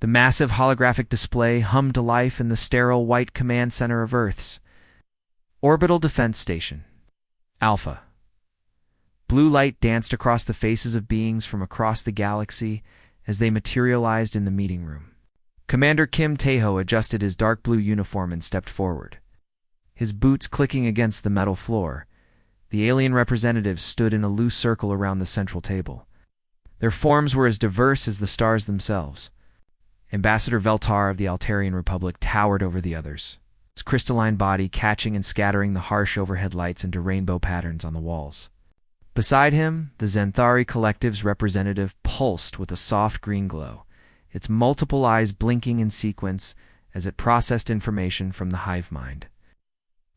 The massive holographic display hummed to life in the sterile white command center of Earth's Orbital Defense Station, Alpha. Blue light danced across the faces of beings from across the galaxy as they materialized in the meeting room. Commander Kim Tae-ho adjusted his dark blue uniform and stepped forward. His boots clicking against the metal floor, the alien representatives stood in a loose circle around the central table. Their forms were as diverse as the stars themselves. Ambassador Veltar of the Altarian Republic towered over the others, his crystalline body catching and scattering the harsh overhead lights into rainbow patterns on the walls. Beside him, the Zenthari Collective's representative pulsed with a soft green glow, its multiple eyes blinking in sequence as it processed information from the hive mind.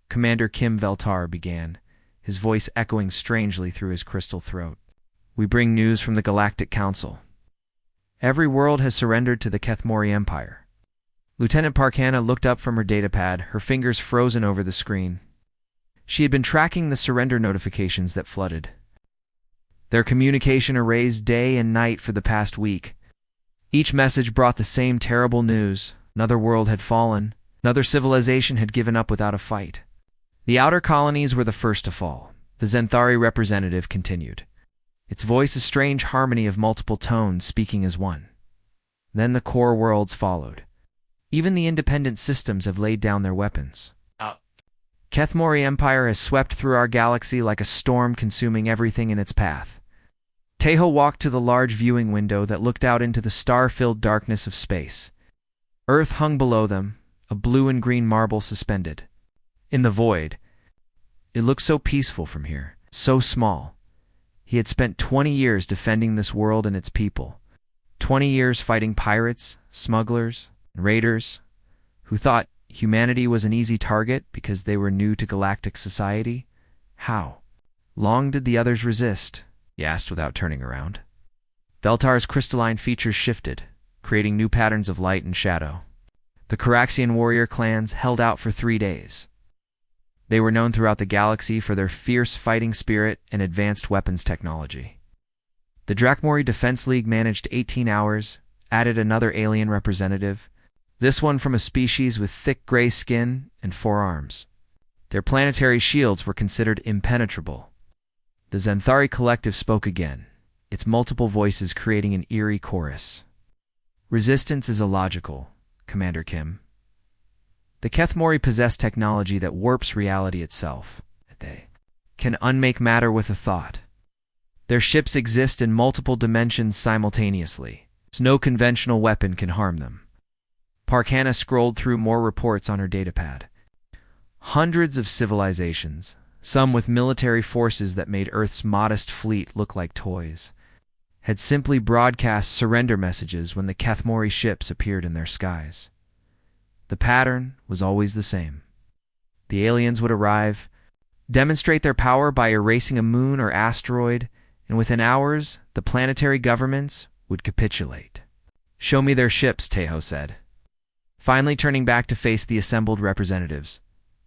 Commander Kim Veltar began, his voice echoing strangely through his crystal throat. "We bring news from the Galactic Council. Every world has surrendered to the Kethmori Empire." Lieutenant Parkana looked up from her datapad, her fingers frozen over the screen. She had been tracking the surrender notifications that flooded their communication arrays day and night for the past week. Each message brought the same terrible news. Another world had fallen. Another civilization had given up without a fight. The outer colonies were the first to fall, the Zenthari representative continued, its voice a strange harmony of multiple tones speaking as one. Then the core worlds followed. Even the independent systems have laid down their weapons. Kethmori Empire has swept through our galaxy like a storm, consuming everything in its path. Tae-ho walked to the large viewing window that looked out into the star-filled darkness of space. Earth hung below them, a blue and green marble suspended. In the void, it looked so peaceful from here, so small. He had spent 20 years defending this world and its people. 20 years fighting pirates, smugglers, and raiders, who thought humanity was an easy target because they were new to galactic society. How long did the others resist? He asked without turning around. Veltar's crystalline features shifted, creating new patterns of light and shadow. The Caraxian warrior clans held out for 3 days. They were known throughout the galaxy for their fierce fighting spirit and advanced weapons technology. The Drakmori Defense League managed 18 hours, added another alien representative, this one from a species with thick gray skin and 4 arms. Their planetary shields were considered impenetrable. The Zenthari Collective spoke again, its multiple voices creating an eerie chorus. "Resistance is illogical, Commander Kim. The Kethmori possess technology that warps reality itself. They can unmake matter with a thought. Their ships exist in multiple dimensions simultaneously, so no conventional weapon can harm them." Parkana scrolled through more reports on her datapad. Hundreds of civilizations, some with military forces that made Earth's modest fleet look like toys, had simply broadcast surrender messages when the Kethmori ships appeared in their skies. The pattern was always the same. The aliens would arrive, demonstrate their power by erasing a moon or asteroid, and within hours, the planetary governments would capitulate. "Show me their ships," Tae-ho said. Finally turning back to face the assembled representatives,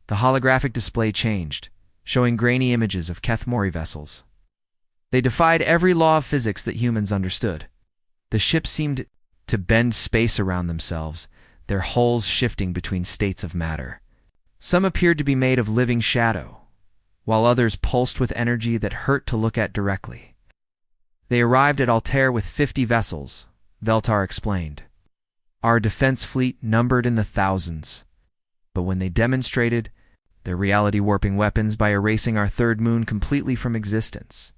the holographic display changed, showing grainy images of Kethmori vessels. They defied every law of physics that humans understood. The ships seemed to bend space around themselves, their hulls shifting between states of matter. Some appeared to be made of living shadow, while others pulsed with energy that hurt to look at directly. They arrived at Altair with 50 vessels, Veltar explained. Our defense fleet numbered in the thousands. But when they demonstrated their reality-warping weapons by erasing our third moon completely from existence,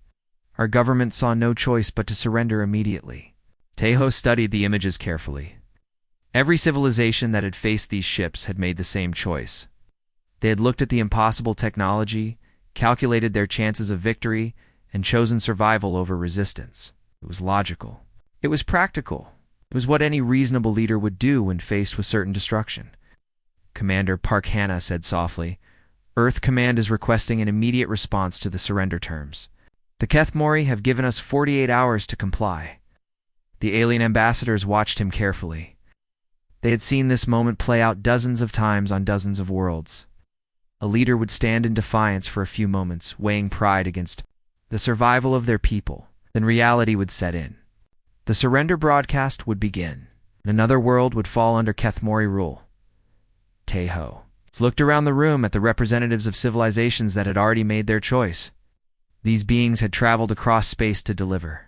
our government saw no choice but to surrender immediately. Tae-ho studied the images carefully. Every civilization that had faced these ships had made the same choice. They had looked at the impossible technology, calculated their chances of victory, and chosen survival over resistance. It was logical. It was practical. It was what any reasonable leader would do when faced with certain destruction. Commander Parkana said softly, "Earth Command is requesting an immediate response to the surrender terms. The Kethmori have given us 48 hours to comply." The alien ambassadors watched him carefully. They had seen this moment play out dozens of times on dozens of worlds. A leader would stand in defiance for a few moments, weighing pride against the survival of their people. Then reality would set in. The surrender broadcast would begin. and another world would fall under Kethmori rule. Teho looked around the room at the representatives of civilizations that had already made their choice. These beings had traveled across space to deliver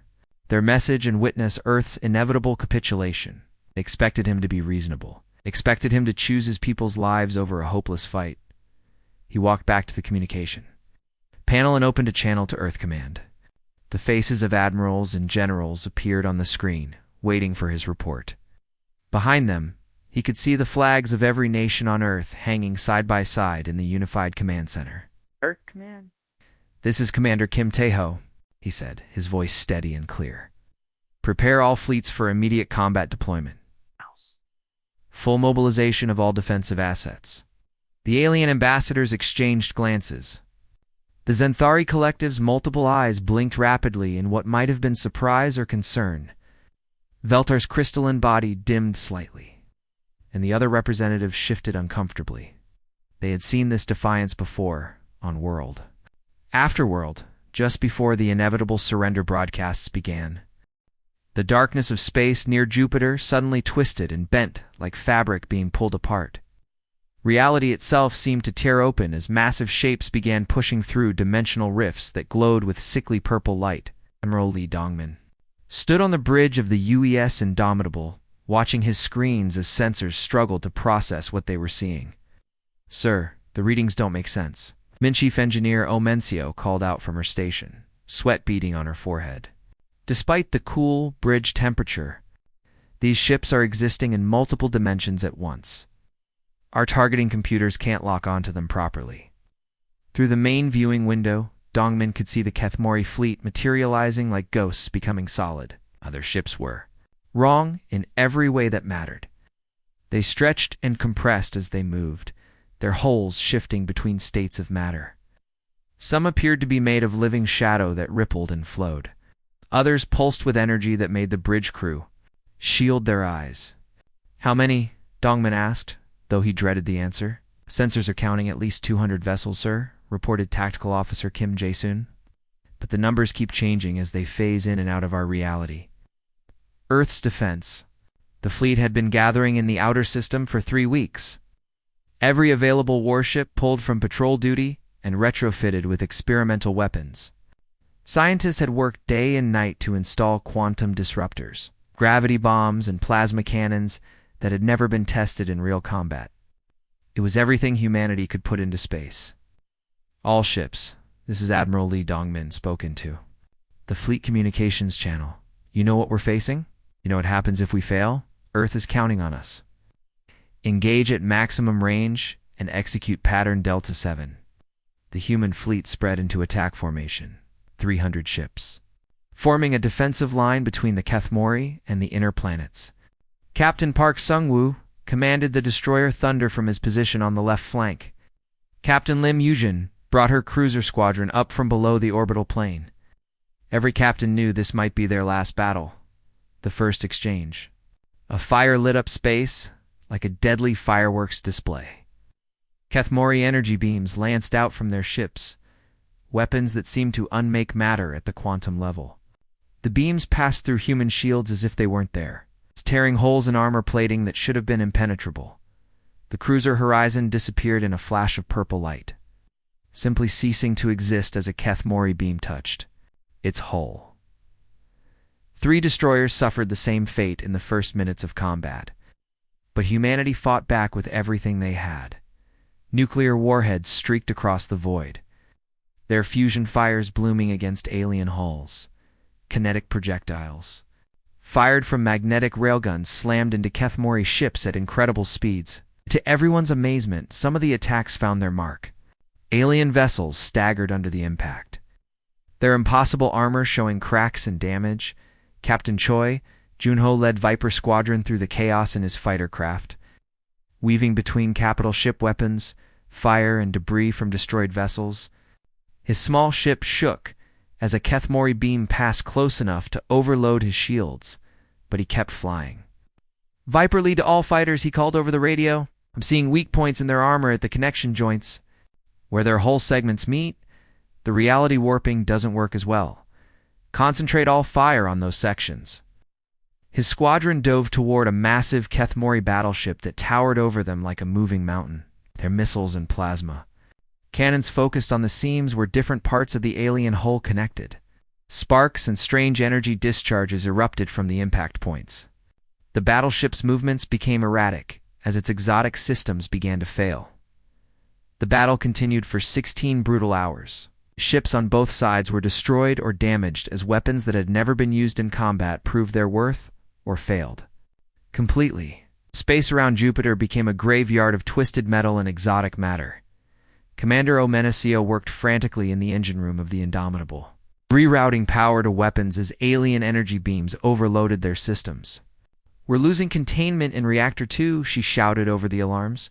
their message and witness Earth's inevitable capitulation. They expected him to be reasonable, expected him to choose his people's lives over a hopeless fight. He walked back to the communication panel and opened a channel to Earth Command. The faces of admirals and generals appeared on the screen, waiting for his report. Behind them, he could see the flags of every nation on Earth hanging side by side in the unified command center. Earth Command? "This is Commander Kim Teho," he said, his voice steady and clear. "Prepare all fleets for immediate combat deployment. Full mobilization of all defensive assets." The alien ambassadors exchanged glances. The Zenthari collective's multiple eyes blinked rapidly in what might have been surprise or concern. Veltar's crystalline body dimmed slightly, and the other representatives shifted uncomfortably. They had seen this defiance before, on World. Afterworld, just before the inevitable surrender broadcasts began. The darkness of space near Jupiter suddenly twisted and bent like fabric being pulled apart. Reality itself seemed to tear open as massive shapes began pushing through dimensional rifts that glowed with sickly purple light. Admiral Lee Dongman stood on the bridge of the UES Indomitable, watching his screens as sensors struggled to process what they were seeing. "Sir, the readings don't make sense," Min-Chief Engineer Omencio called out from her station, sweat beading on her forehead. "Despite the cool bridge temperature, these ships are existing in multiple dimensions at once. Our targeting computers can't lock onto them properly." Through the main viewing window, Dongmin could see the Kethmori fleet materializing like ghosts becoming solid. Other ships were wrong in every way that mattered. They stretched and compressed as they moved, their hulls shifting between states of matter. Some appeared to be made of living shadow that rippled and flowed. Others pulsed with energy that made the bridge crew shield their eyes. "How many?" Dongman asked, though he dreaded the answer. "Sensors are counting at least 200 vessels, sir," reported Tactical Officer Kim Jae-soon. "But the numbers keep changing as they phase in and out of our reality." Earth's defense. The fleet had been gathering in the outer system for 3 weeks. Every available warship pulled from patrol duty and retrofitted with experimental weapons. Scientists had worked day and night to install quantum disruptors, gravity bombs, and plasma cannons that had never been tested in real combat. It was everything humanity could put into space. "All ships," this is Admiral Lee Dongmin spoken to. "The Fleet Communications Channel. You know what we're facing? You know what happens if we fail? Earth is counting on us. Engage at maximum range and execute pattern Delta 7. The human fleet spread into attack formation, 300 ships, forming a defensive line between the Kethmori and the inner planets. Captain Park Sung-woo commanded the destroyer Thunder from his position on the left flank. Captain Lim Yujin brought her cruiser squadron up from below the orbital plane. Every captain knew this might be their last battle, the first exchange. A fire lit up space like a deadly fireworks display. Kethmori energy beams lanced out from their ships, weapons that seemed to unmake matter at the quantum level. The beams passed through human shields as if they weren't there, tearing holes in armor plating that should have been impenetrable. The cruiser Horizon disappeared in a flash of purple light, simply ceasing to exist as a Kethmori beam touched its hull. 3 destroyers suffered the same fate in the first minutes of combat, but humanity fought back with everything they had. Nuclear warheads streaked across the void, their fusion fires blooming against alien hulls. Kinetic projectiles, fired from magnetic railguns, slammed into Kethmori ships at incredible speeds. To everyone's amazement, some of the attacks found their mark. Alien vessels staggered under the impact, their impossible armor showing cracks and damage. Captain Choi, Junho led Viper Squadron through the chaos in his fighter craft, weaving between capital ship weapons, fire, and debris from destroyed vessels. His small ship shook as a Kethmori beam passed close enough to overload his shields, but he kept flying. "Viper lead to all fighters," he called over the radio. "I'm seeing weak points in their armor at the connection joints. Where their hull segments meet, the reality warping doesn't work as well. Concentrate all fire on those sections." His squadron dove toward a massive Kethmori battleship that towered over them like a moving mountain, their missiles and plasma. Cannons focused on the seams where different parts of the alien hull connected. Sparks and strange energy discharges erupted from the impact points. The battleship's movements became erratic as its exotic systems began to fail. The battle continued for 16 brutal hours. Ships on both sides were destroyed or damaged as weapons that had never been used in combat proved their worth or failed completely. Space around Jupiter became a graveyard of twisted metal and exotic matter. Commander Omenesio worked frantically in the engine room of the Indomitable, rerouting power to weapons as alien energy beams overloaded their systems. "We're losing containment in Reactor 2, she shouted over the alarms.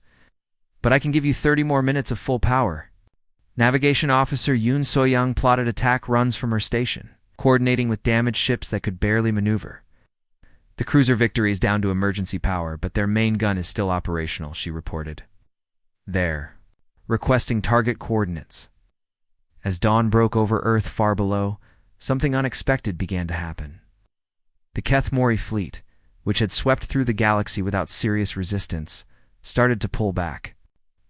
"But I can give you 30 more minutes of full power." Navigation Officer Yoon So-young plotted attack runs from her station, coordinating with damaged ships that could barely maneuver. "The cruiser Victory is down to emergency power, but their main gun is still operational," she reported. "There." Requesting target coordinates. As dawn broke over Earth far below, something unexpected began to happen. The Kethmori fleet, which had swept through the galaxy without serious resistance, started to pull back.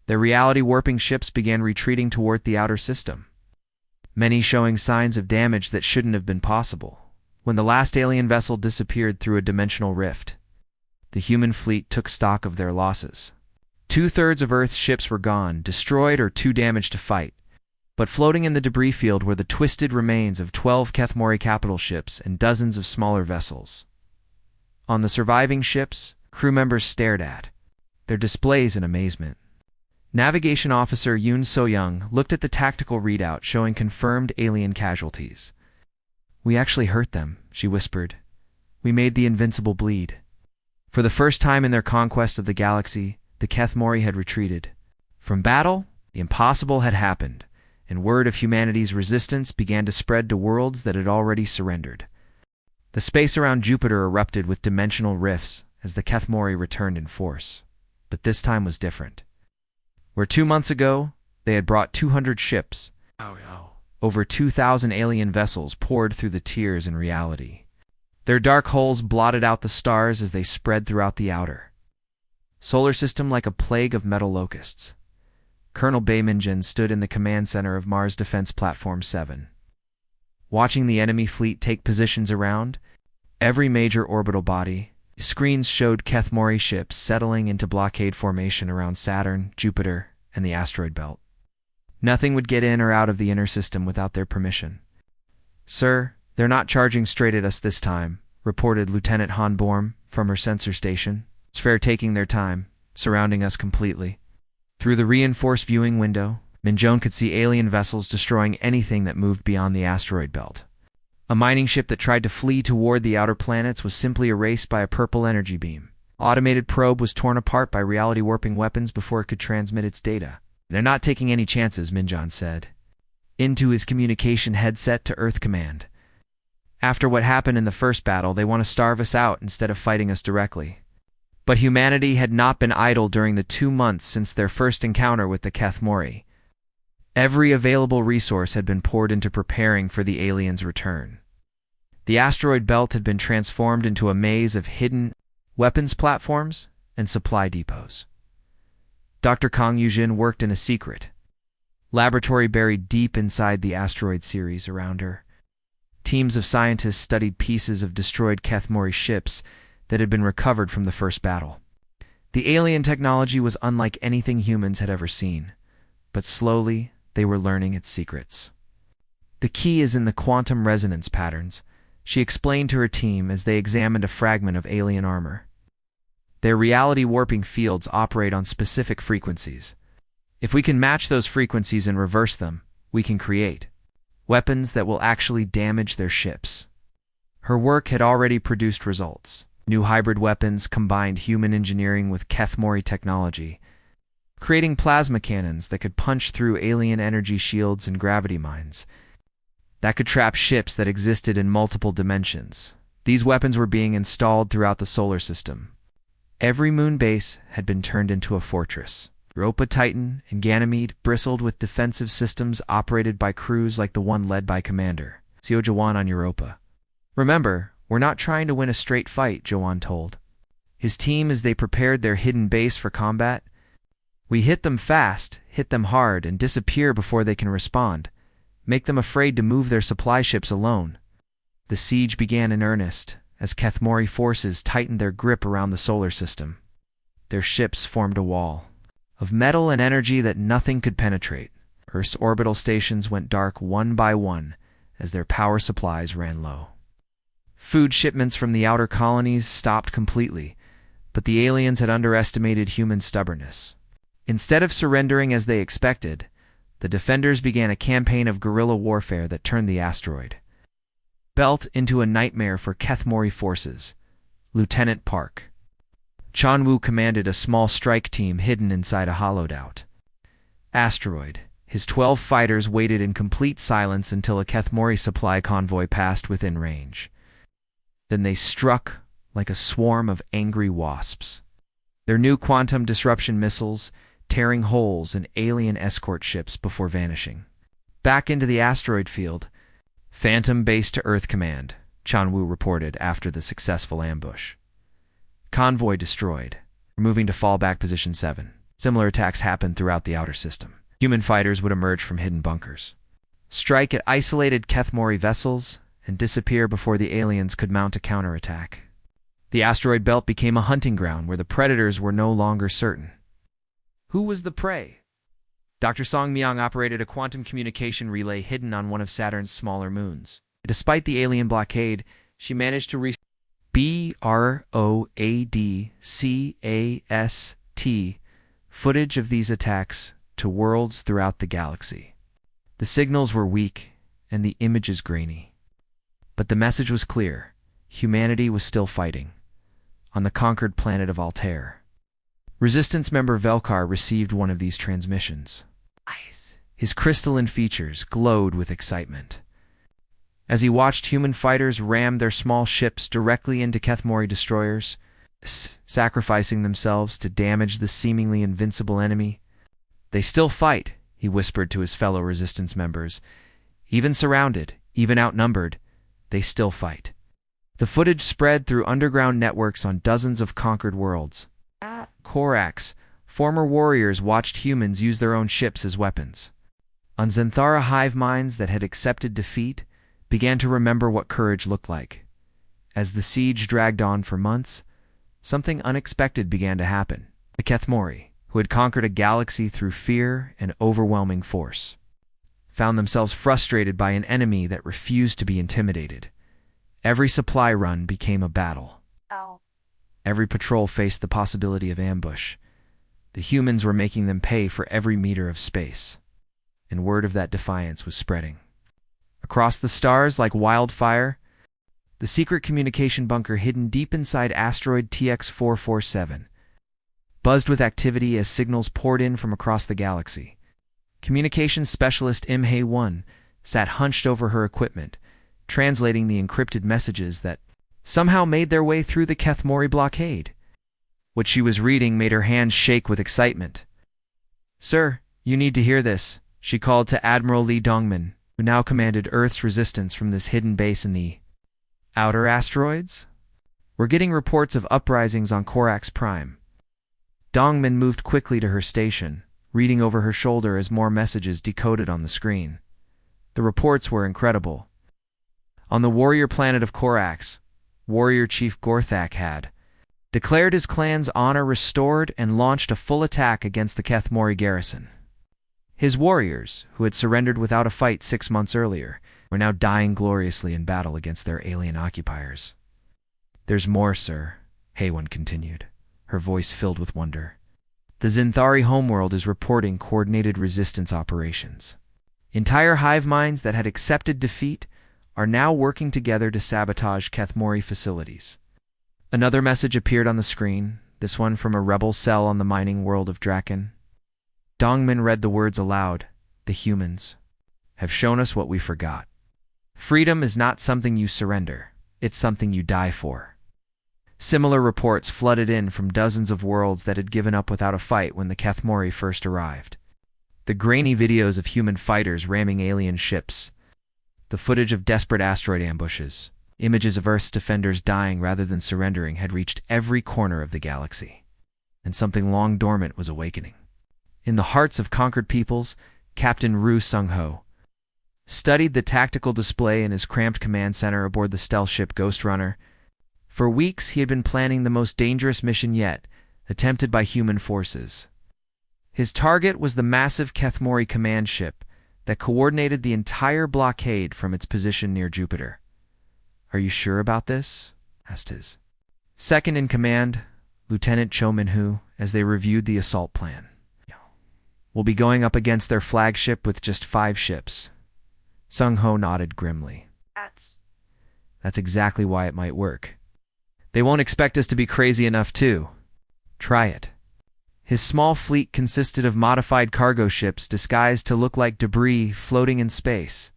Their reality-warping ships began retreating toward the outer system, many showing signs of damage that shouldn't have been possible. When the last alien vessel disappeared through a dimensional rift, the human fleet took stock of their losses. 2/3 of Earth's ships were gone, destroyed or too damaged to fight. But floating in the debris field were the twisted remains of 12 Kethmori capital ships and dozens of smaller vessels. On the surviving ships, crew members stared at their displays in amazement. Navigation Officer Yoon So-young looked at the tactical readout showing confirmed alien casualties. "We actually hurt them," she whispered. "We made the Invincible bleed." For the first time in their conquest of the galaxy, the Kethmori had retreated. From battle, the impossible had happened, and word of humanity's resistance began to spread to worlds that had already surrendered. The space around Jupiter erupted with dimensional rifts as the Kethmori returned in force. But this time was different. Where 2 months ago, they had brought 200 ships, over 2,000 alien vessels poured through the tiers in reality. Their dark holes blotted out the stars as they spread throughout the outer solar system like a plague of metal locusts. Colonel Bayminjin stood in the command center of Mars Defense Platform 7. Watching the enemy fleet take positions around every major orbital body, screens showed Kethmori ships settling into blockade formation around Saturn, Jupiter, and the asteroid belt. Nothing would get in or out of the inner system without their permission. "Sir, they're not charging straight at us this time," reported Lieutenant Han Borm from her sensor station. "It's fair taking their time, surrounding us completely." Through the reinforced viewing window, Minjone could see alien vessels destroying anything that moved beyond the asteroid belt. A mining ship that tried to flee toward the outer planets was simply erased by a purple energy beam. Automated probe was torn apart by reality-warping weapons before it could transmit its data. "They're not taking any chances," Minjon said, into his communication headset to Earth Command. "After what happened in the first battle, they want to starve us out instead of fighting us directly." But humanity had not been idle during the 2 months since their first encounter with the Kethmori. Every available resource had been poured into preparing for the aliens' return. The asteroid belt had been transformed into a maze of hidden weapons platforms and supply depots. Dr. Kang Yujin worked in a secret laboratory buried deep inside the asteroid series around her. Teams of scientists studied pieces of destroyed Kethmori ships that had been recovered from the first battle. The alien technology was unlike anything humans had ever seen, but slowly they were learning its secrets. "The key is in the quantum resonance patterns," she explained to her team as they examined a fragment of alien armor. "Their reality-warping fields operate on specific frequencies. If we can match those frequencies and reverse them, we can create weapons that will actually damage their ships." Her work had already produced results. New hybrid weapons combined human engineering with Kethmori technology, creating plasma cannons that could punch through alien energy shields and gravity mines, that could trap ships that existed in multiple dimensions. These weapons were being installed throughout the solar system. Every moon base had been turned into a fortress. Europa Titan and Ganymede bristled with defensive systems operated by crews like the one led by Commander Seo Jawan on Europa. "Remember, "We're not trying to win a straight fight," Joanne told his team as they prepared their hidden base for combat. "We hit them fast, hit them hard, and disappear before they can respond. Make them afraid to move their supply ships alone." The siege began in earnest as Kethmori forces tightened their grip around the solar system. Their ships formed a wall of metal and energy that nothing could penetrate. Earth's orbital stations went dark one by one as their power supplies ran low. Food shipments from the outer colonies stopped completely, but the aliens had underestimated human stubbornness. Instead of surrendering as they expected, the defenders began a campaign of guerrilla warfare that turned the asteroid belt into a nightmare for Kethmori forces. Lieutenant Park Chanwu commanded a small strike team hidden inside a hollowed-out asteroid. His 12 fighters waited in complete silence until a Kethmori supply convoy passed within range. Then they struck like a swarm of angry wasps, their new quantum disruption missiles tearing holes in alien escort ships before vanishing back into the asteroid field. "Phantom base to Earth Command," Chanwu reported after the successful ambush. "Convoy destroyed. We're moving to fallback position 7. Similar attacks happened throughout the outer system. Human fighters would emerge from hidden bunkers, strike at isolated Kethmori vessels, and disappear before the aliens could mount a counterattack. The asteroid belt became a hunting ground where the predators were no longer certain. Who was the prey? Dr. Song Myung operated a quantum communication relay hidden on one of Saturn's smaller moons. Despite the alien blockade, she managed to reach broadcast footage of these attacks to worlds throughout the galaxy. The signals were weak and the images grainy. But the message was clear. Humanity was still fighting on the conquered planet of Altair. Resistance member Velkar received one of these transmissions. His crystalline features glowed with excitement as he watched human fighters ram their small ships directly into Kethmori destroyers, sacrificing themselves to damage the seemingly invincible enemy. "They still fight," he whispered to his fellow resistance members. "Even surrounded, even outnumbered, they still fight." The footage spread through underground networks on dozens of conquered worlds. Korax, former warriors, watched humans use their own ships as weapons. On Zenthara, hive minds that had accepted defeat began to remember what courage looked like. As the siege dragged on for months, something unexpected began to happen. The Kethmori, who had conquered a galaxy through fear and overwhelming force, found themselves frustrated by an enemy that refused to be intimidated. Every supply run became a battle. Every patrol faced the possibility of ambush. The humans were making them pay for every meter of space, and word of that defiance was spreading across the stars like wildfire. The secret communication bunker hidden deep inside asteroid TX-447 buzzed with activity as signals poured in from across the galaxy. Communications specialist Im Hae-won sat hunched over her equipment, translating the encrypted messages that somehow made their way through the Kethmori blockade. What she was reading made her hands shake with excitement. "Sir, you need to hear this," she called to Admiral Lee Dongmin, who now commanded Earth's resistance from this hidden base in the outer asteroids. "We're getting reports of uprisings on Korax Prime." Dongmin moved quickly to her station, reading over her shoulder as more messages decoded on the screen. The reports were incredible. On the warrior planet of Korax, warrior chief Gorthak had declared his clan's honor restored and launched a full attack against the Kethmori garrison. His warriors, who had surrendered without a fight 6 months earlier, were now dying gloriously in battle against their alien occupiers. "There's more, sir," Hae-won continued, her voice filled with wonder. "The Zinthari homeworld is reporting coordinated resistance operations. Entire hive minds that had accepted defeat are now working together to sabotage Kethmori facilities." Another message appeared on the screen, this one from a rebel cell on the mining world of Draken. Dongmin read the words aloud. "The humans have shown us what we forgot. Freedom is not something you surrender, it's something you die for." Similar reports flooded in from dozens of worlds that had given up without a fight when the Kethmori first arrived. The grainy videos of human fighters ramming alien ships, the footage of desperate asteroid ambushes. Images of Earth's defenders dying rather than surrendering had reached every corner of the galaxy, and something long dormant was awakening. In the hearts of conquered peoples, Captain Ru Sung-ho studied the tactical display in his cramped command center aboard the stealth ship Ghost Runner. For weeks, he had been planning the most dangerous mission yet, attempted by human forces. His target was the massive Kethmori command ship that coordinated the entire blockade from its position near Jupiter. "Are you sure about this?" asked his second-in-command, Lieutenant Cho Min-hu, as they reviewed the assault plan. "We'll be going up against their flagship with just 5 ships." Sung-ho nodded grimly. That's exactly why it might work. They won't expect us to be crazy enough to try it. His small fleet consisted of modified cargo ships disguised to look like debris floating in space.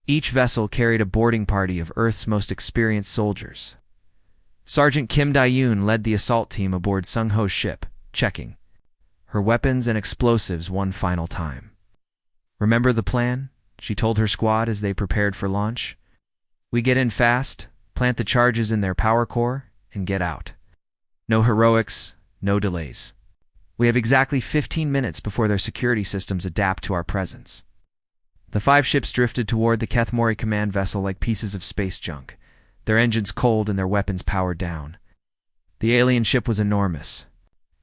Each vessel carried a boarding party of Earth's most experienced soldiers. Sergeant Kim Dae-yoon led the assault team aboard Sung-ho's ship, checking her weapons and explosives one final time. "Remember the plan?" she told her squad as they prepared for launch. "We get in fast, plant the charges in their power core, and get out. No heroics, no delays. We have exactly 15 minutes before their security systems adapt to our presence." The 5 ships drifted toward the Kethmori command vessel like pieces of space junk, their engines cold and their weapons powered down. The alien ship was enormous,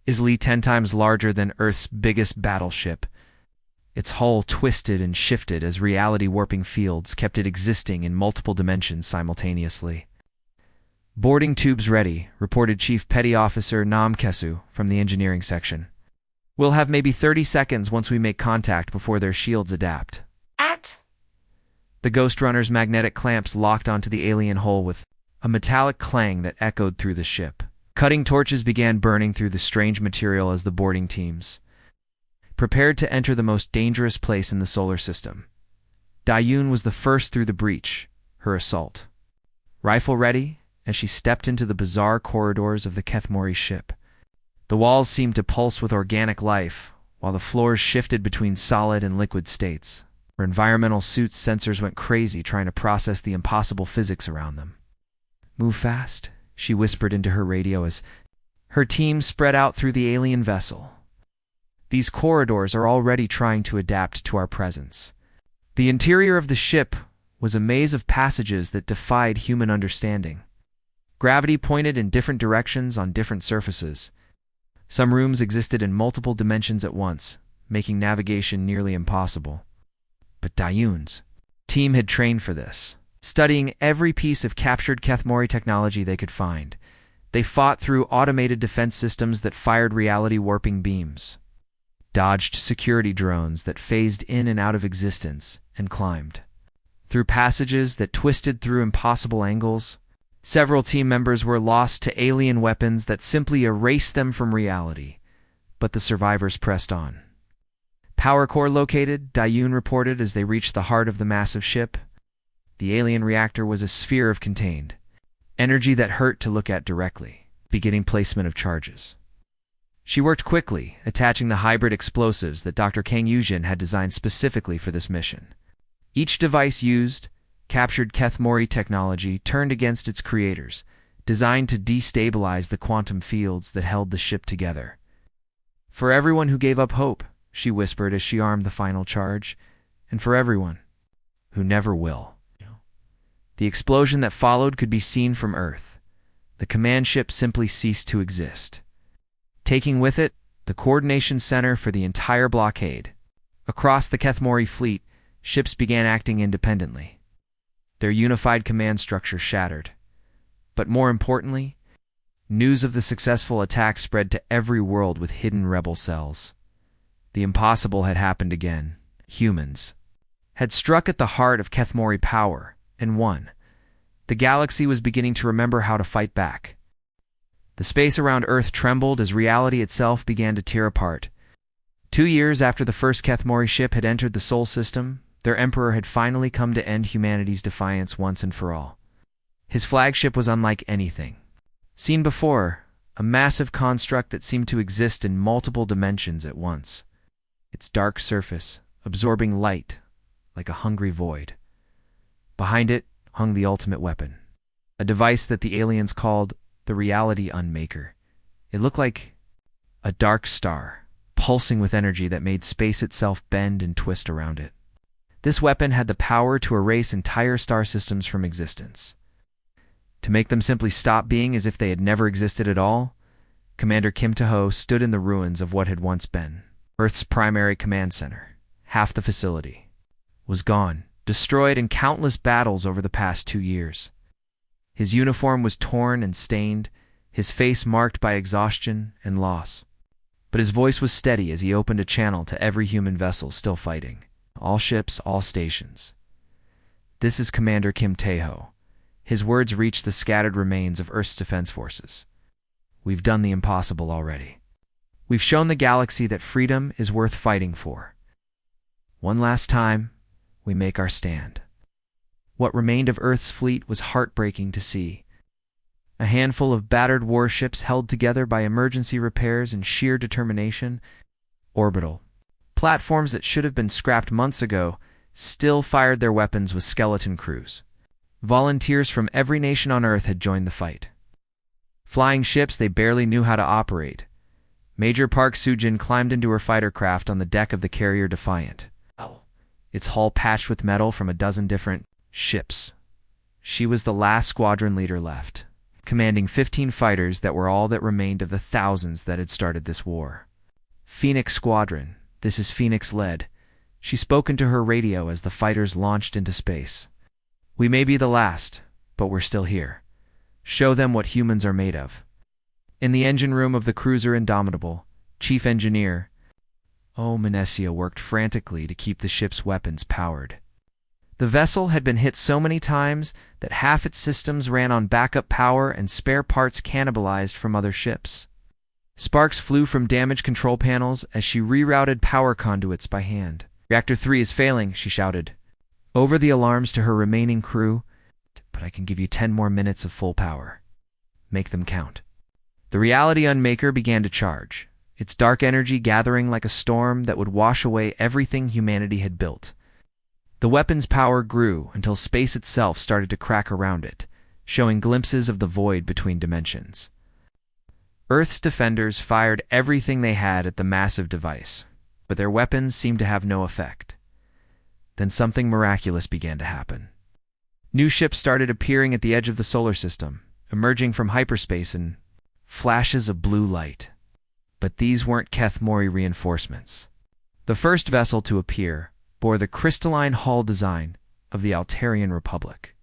easily 10 times larger than Earth's biggest battleship. Its hull twisted and shifted as reality-warping fields kept it existing in multiple dimensions simultaneously. "Boarding tubes ready," reported Chief Petty Officer Nam Kesu from the engineering section. "We'll have maybe 30 seconds once we make contact before their shields adapt." The Ghost Runner's magnetic clamps locked onto the alien hull with a metallic clang that echoed through the ship. Cutting torches began burning through the strange material as the boarding teams prepared to enter the most dangerous place in the solar system. Dae-yoon was the first through the breach, her assault rifle ready, as she stepped into the bizarre corridors of the Kethmori ship. The walls seemed to pulse with organic life, while the floors shifted between solid and liquid states. Her environmental suit's sensors went crazy trying to process the impossible physics around them. "Move fast," she whispered into her radio as her team spread out through the alien vessel. "These corridors are already trying to adapt to our presence." The interior of the ship was a maze of passages that defied human understanding. Gravity pointed in different directions on different surfaces. Some rooms existed in multiple dimensions at once, making navigation nearly impossible. But Dae-yoon's team had trained for this, studying every piece of captured Kethmori technology they could find. They fought through automated defense systems that fired reality-warping beams, dodged security drones that phased in and out of existence, and climbed through passages that twisted through impossible angles. Several team members were lost to alien weapons that simply erased them from reality, but the survivors pressed on. "Power core located," Dae-yoon reported as they reached the heart of the massive ship. The alien reactor was a sphere of contained energy that hurt to look at directly, beginning placement of charges. She worked quickly, attaching the hybrid explosives that Dr. Kang Yujin had designed specifically for this mission. Each device used captured Kethmori technology turned against its creators, designed to destabilize the quantum fields that held the ship together. "For everyone who gave up hope," she whispered as she armed the final charge, "and for everyone who never will." The explosion that followed could be seen from Earth. The command ship simply ceased to exist, taking with it the coordination center for the entire blockade. Across the Kethmori fleet, ships began acting independently. Their unified command structure shattered. But more importantly, news of the successful attack spread to every world with hidden rebel cells. The impossible had happened again. Humans had struck at the heart of Kethmori power and won. The galaxy was beginning to remember how to fight back. The space around Earth trembled as reality itself began to tear apart. 2 years after the first Kethmori ship had entered the Sol system, their emperor had finally come to end humanity's defiance once and for all. His flagship was unlike anything seen before, a massive construct that seemed to exist in multiple dimensions at once. Its dark surface absorbing light like a hungry void. Behind it hung the ultimate weapon, a device that the aliens called the Reality Unmaker. It looked like a dark star, pulsing with energy that made space itself bend and twist around it. This weapon had the power to erase entire star systems from existence. To make them simply stop being as if they had never existed at all, Commander Kim Tae-ho stood in the ruins of what had once been Earth's primary command center. Half the facility was gone, destroyed in countless battles over the past 2 years. His uniform was torn and stained, his face marked by exhaustion and loss. But his voice was steady as he opened a channel to every human vessel still fighting. All ships, all stations. This is Commander Kim Tae-ho. His words reached the scattered remains of Earth's defense forces. We've done the impossible already. We've shown the galaxy that freedom is worth fighting for. One last time, we make our stand. What remained of Earth's fleet was heartbreaking to see. A handful of battered warships held together by emergency repairs and sheer determination. Orbital platforms that should have been scrapped months ago still fired their weapons with skeleton crews. Volunteers from every nation on Earth had joined the fight. Flying ships they barely knew how to operate. Major Park Soo-jin climbed into her fighter craft on the deck of the carrier Defiant, its hull patched with metal from a dozen different ships. She was the last squadron leader left, commanding 15 fighters that were all that remained of the thousands that had started this war. Phoenix Squadron, this is Phoenix led. She spoke into her radio as the fighters launched into space. We may be the last, but we're still here. Show them what humans are made of. In the engine room of the cruiser Indomitable, Chief Engineer Menesio worked frantically to keep the ship's weapons powered. The vessel had been hit so many times that half its systems ran on backup power and spare parts cannibalized from other ships. Sparks flew from damaged control panels as she rerouted power conduits by hand. Reactor 3 is failing, she shouted over the alarms to her remaining crew, but I can give you 10 more minutes of full power. Make them count. The Reality Unmaker began to charge, its dark energy gathering like a storm that would wash away everything humanity had built. The weapon's power grew until space itself started to crack around it, showing glimpses of the void between dimensions. Earth's defenders fired everything they had at the massive device, but their weapons seemed to have no effect. Then something miraculous began to happen. New ships started appearing at the edge of the solar system, emerging from hyperspace in flashes of blue light. But these weren't Keth Mori reinforcements. The first vessel to appear bore the crystalline hull design of the Altarian Republic,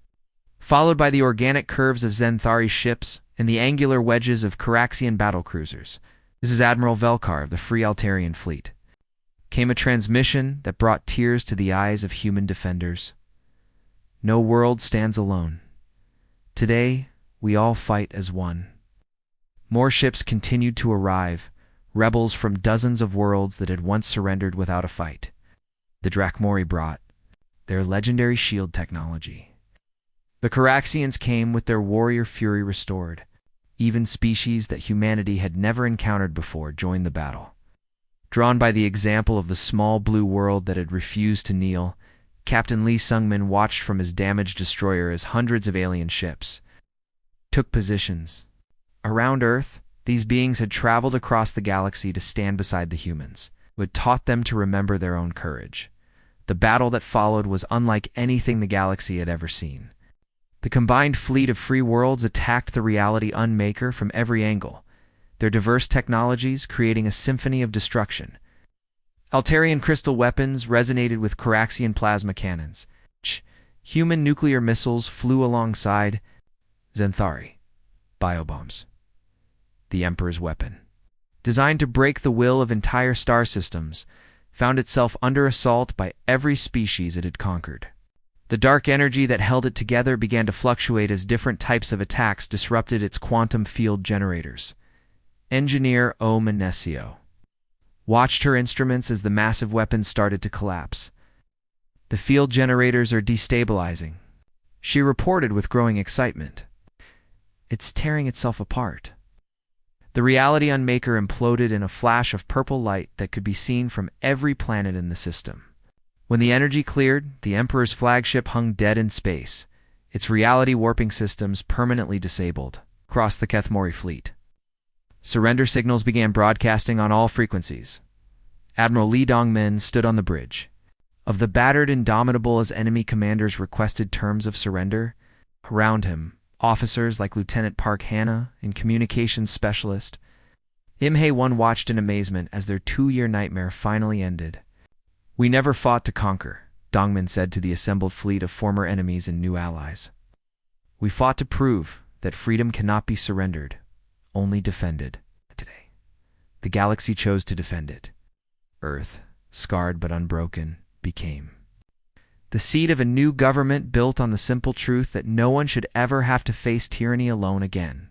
followed by the organic curves of Zenthari ships and the angular wedges of Caraxian battlecruisers. This is Admiral Velkar of the Free Altarian Fleet. Came a transmission that brought tears to the eyes of human defenders. No world stands alone. Today, we all fight as one. More ships continued to arrive, rebels from dozens of worlds that had once surrendered without a fight. The Drakmori brought their legendary shield technology. The Caraxians came with their warrior fury restored. Even species that humanity had never encountered before joined the battle. Drawn by the example of the small blue world that had refused to kneel, Captain Lee Sung-min watched from his damaged destroyer as hundreds of alien ships took positions. Around Earth, these beings had traveled across the galaxy to stand beside the humans, who had taught them to remember their own courage. The battle that followed was unlike anything the galaxy had ever seen. The combined fleet of free worlds attacked the Reality Unmaker from every angle, their diverse technologies creating a symphony of destruction. Altarian crystal weapons resonated with Caraxian plasma cannons. Human nuclear missiles flew alongside Zenthari biobombs, the Emperor's weapon, designed to break the will of entire star systems, found itself under assault by every species it had conquered. The dark energy that held it together began to fluctuate as different types of attacks disrupted its quantum field generators. Engineer Menesio watched her instruments as the massive weapons started to collapse. The field generators are destabilizing, she reported with growing excitement. It's tearing itself apart. The Reality Unmaker imploded in a flash of purple light that could be seen from every planet in the system. When the energy cleared, the Emperor's flagship hung dead in space, its reality warping systems permanently disabled, across the Kethmori fleet. Surrender signals began broadcasting on all frequencies. Admiral Lee Dongmin stood on the bridge. Of the battered Indomitable as enemy commanders requested terms of surrender, around him, officers like Lieutenant Park Hannah and communications specialist Im Hae-won watched in amazement as their 2-year nightmare finally ended. "We never fought to conquer," Dongmin said to the assembled fleet of former enemies and new allies. "We fought to prove that freedom cannot be surrendered, only defended. Today, the galaxy chose to defend it. Earth, scarred but unbroken, became the seat of a new government built on the simple truth that no one should ever have to face tyranny alone again."